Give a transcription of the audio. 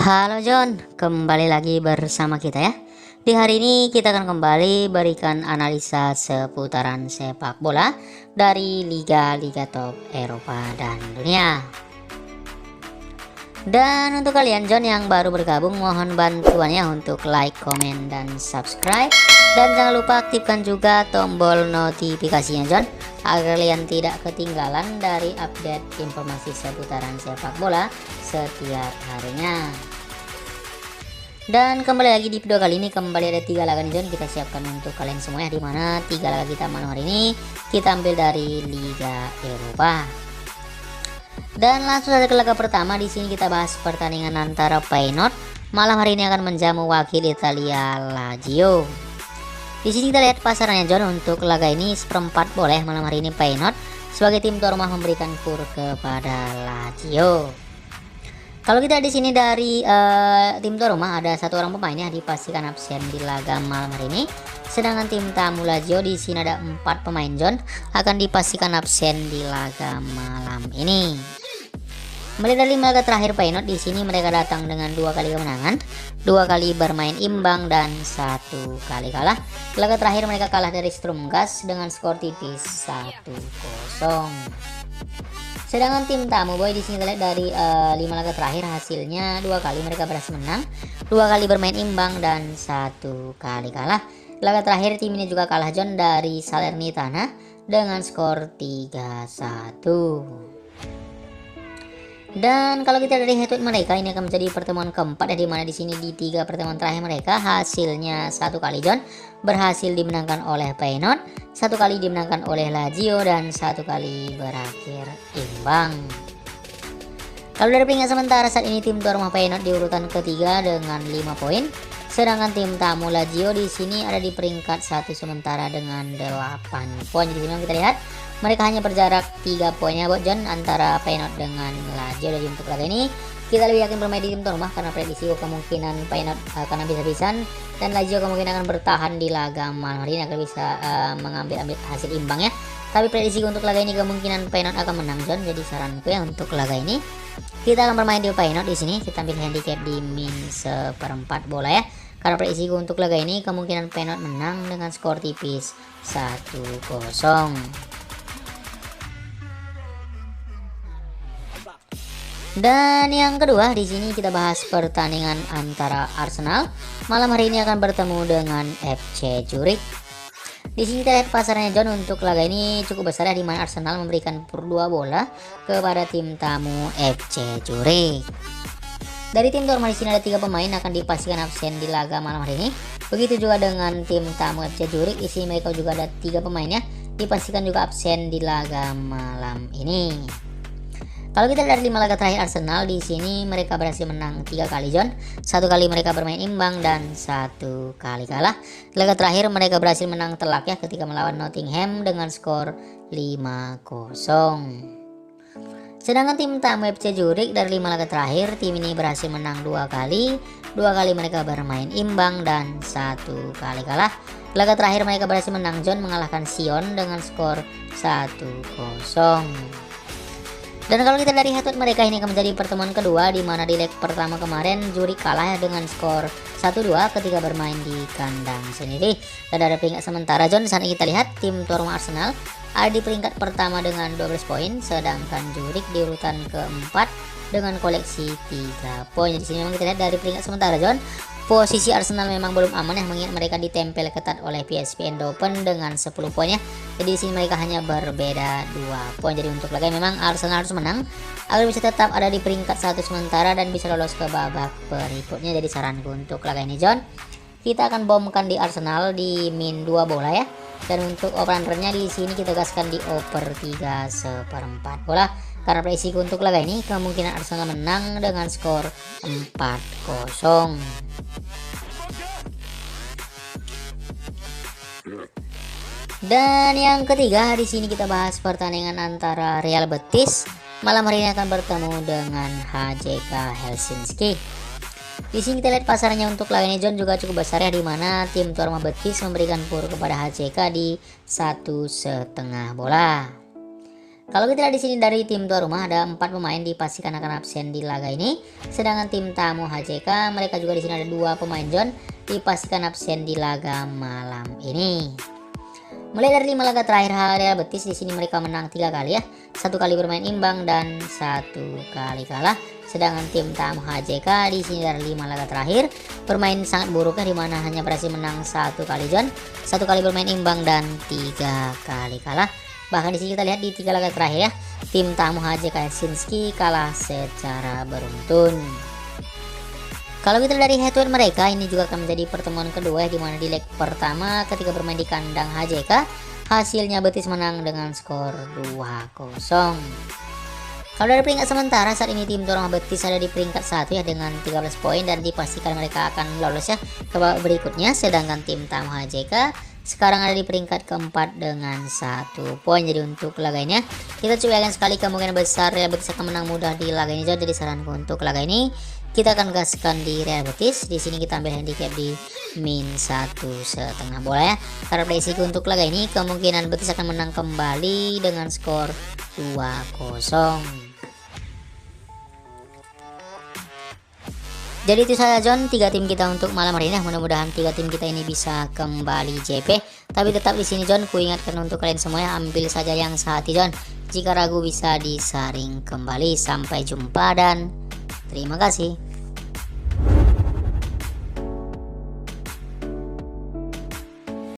Halo John, kembali lagi bersama kita ya. Di hari ini kita akan kembali berikan analisa seputaran sepak bola dari liga-liga top Eropa dan dunia. Dan untuk kalian John yang baru bergabung, mohon bantuannya untuk like, komen, dan subscribe. Dan jangan lupa aktifkan juga tombol notifikasinya John, agar kalian tidak ketinggalan dari update informasi seputaran sepak bola setiap harinya. Dan kembali lagi di video kali ini, kembali ada 3 laga nih John kita siapkan untuk kalian semua ya, dimana 3 laga kita malam hari ini kita ambil dari Liga Eropa. Dan langsung saja ke laga pertama. Di sini kita bahas pertandingan antara Feyenoord malam hari ini akan menjamu wakil Italia Lazio. Di sini kita lihat pasarannya John untuk laga ini seperempat boleh malam hari ini Feyenoord sebagai tim tuan rumah memberikan kur kepada Lazio. Kalau kita di sini dari tim tuan rumah ada satu orang pemainnya dipastikan absen di laga malam hari ini. Sedangkan tim tamu Lazio di sini ada 4 pemain John akan dipastikan absen di laga malam ini. Mulai dari 5 laga terakhir Feyenoord di sini mereka datang dengan 2 kali kemenangan, 2 kali bermain imbang dan 1 kali kalah. Laga terakhir mereka kalah dari Strumgas dengan skor tipis 1-0. Sedangkan tim tamu boy di sini kita lihat dari 5 laga terakhir hasilnya 2 kali mereka berhasil menang, 2 kali bermain imbang dan 1 kali kalah. Laga terakhir tim ini juga kalah John dari Salernitana dengan skor 3-1. Dan kalau kita dari head to head mereka, ini akan menjadi pertemuan keempat ya, dimana di sini di 3 pertemuan terakhir mereka hasilnya 1 kali John berhasil dimenangkan oleh Feyenoord, 1 kali dimenangkan oleh Lazio, dan 1 kali berakhir imbang. Kalau dari peringkat sementara saat ini tim tuan rumah Feyenoord di urutan ketiga dengan 5 poin, sedangkan tim tamu Lazio di sini ada di peringkat 1 sementara dengan 8 poin. Jadi memang kita lihat mereka hanya berjarak 3 poinnya buat John antara Feyenoord dengan Lazio. Jadi untuk laga ini kita lebih yakin bermain di tim tuan rumah karena prediksi kemungkinan Feyenoord akan habis-habisan dan Lazio kemungkinan akan bertahan di laga malam hari ini agar bisa mengambil hasil imbang ya. Tapi prediksi untuk laga ini kemungkinan Feyenoord akan menang John. Jadi saranku ya untuk laga ini kita akan bermain di Feyenoord di sini. Kita ambil handicap di min seperempat bola ya. Karena prediksi untuk laga ini kemungkinan Feyenoord menang dengan skor tipis 1-0. Dan yang kedua di sini kita bahas pertandingan antara Arsenal malam hari ini akan bertemu dengan FC Zurich. Di sini kita lihat pasarannya John untuk laga ini cukup besar ya, di mana Arsenal memberikan per 2 bola kepada tim tamu FC Zurich. Dari tim tuan rumah di sini ada 3 pemain akan dipastikan absen di laga malam hari ini. Begitu juga dengan tim tamu FC Zurich, di sini mereka juga ada 3 pemainnya dipastikan juga absen di laga malam ini. Kalau kita dari 5 laga terakhir Arsenal di sini mereka berhasil menang 3 kali John, 1 kali mereka bermain imbang dan 1 kali kalah. Laga terakhir mereka berhasil menang telak ya ketika melawan Nottingham dengan skor 5-0. Sedangkan tim tamu FC Zurich dari 5 laga terakhir tim ini berhasil menang 2 kali, 2 kali mereka bermain imbang dan 1 kali kalah. Laga terakhir mereka berhasil menang John mengalahkan Sion dengan skor 1-0. Dan kalau kita dari head to head mereka ini akan menjadi pertemuan kedua, di mana di leg pertama kemarin Zurich kalah ya dengan skor 1-2 ketika bermain di kandang sendiri. Dan dari peringkat sementara John saat ini kita lihat tim tuan rumah Arsenal ada di peringkat pertama dengan 12 poin, sedangkan Zurich di urutan keempat dengan koleksi 3 poin. Jadi sini memang kita lihat dari peringkat sementara John, posisi Arsenal memang belum aman ya, mengingat mereka ditempel ketat oleh PSV Eindhoven dengan 10 poin ya. Jadi di sini mereka hanya berbeda 2 poin. Jadi untuk laga memang Arsenal harus menang agar bisa tetap ada di peringkat 1 sementara dan bisa lolos ke babak berikutnya. Jadi saranku untuk laga ini John, kita akan bomkan di Arsenal di min 2 bola ya. Dan untuk over-undernya di sini kita gaskan di over 3 seperempat bola. Karena prediksi untuk laga ini kemungkinan Arsenal menang dengan skor 4-0. Dan yang ketiga di sini kita bahas pertandingan antara Real Betis malam hari ini akan bertemu dengan HJK Helsinki. Di sini kita lihat pasarannya untuk laga ini John juga cukup besar ya, di mana tim tuan rumah Betis memberikan pur kepada HJK di 1,5 bola. Kalau kita lihat di sini dari tim tuan rumah ada 4 pemain dipastikan akan absen di laga ini. Sedangkan tim tamu HJK mereka juga di sini ada 2 pemain John dipastikan absen di laga malam ini. Mulai dari 5 laga terakhir Real Betis di sini mereka menang 3 kali ya. 1 kali bermain imbang dan 1 kali kalah. Sedangkan tim tamu HJK di sini dari 5 laga terakhir bermain sangat buruk ya, dimana hanya berhasil menang 1 kali John, 1 kali bermain imbang dan 3 kali kalah. Bahkan di sini kita lihat di 3 laga terakhir ya, tim tamu HJK Helsinki kalah secara beruntun. Kalau kita dari head to head mereka, ini juga akan menjadi pertemuan kedua ya, dimana di leg pertama ketika bermain di kandang HJK hasilnya Betis menang dengan skor 2-0. Kalau dari peringkat sementara saat ini tim tuan rumah Betis ada di peringkat 1 ya dengan 13 poin dan dipastikan mereka akan lolos ya ke babak berikutnya. Sedangkan tim tamu HJK sekarang ada di peringkat keempat dengan 1 poin. Jadi untuk laga ini ya, kita coba yakin sekali kemungkinan besar Real Betis akan menang mudah di laga ini. Jadi saranku untuk laga ini kita akan gaskan di Real Betis. Di sini kita ambil handicap di -1,5 bola ya. Karena prediksi untuk laga ini kemungkinan Betis akan menang kembali dengan skor 2-0. Jadi itu saja John 3 tim kita untuk malam hari ini. Mudah-mudahan 3 tim kita ini bisa kembali JP. Tapi tetap di sini John, ku ingatkan untuk kalian semuanya ambil saja yang sehati John. Jika ragu bisa disaring kembali. Sampai jumpa dan terima kasih.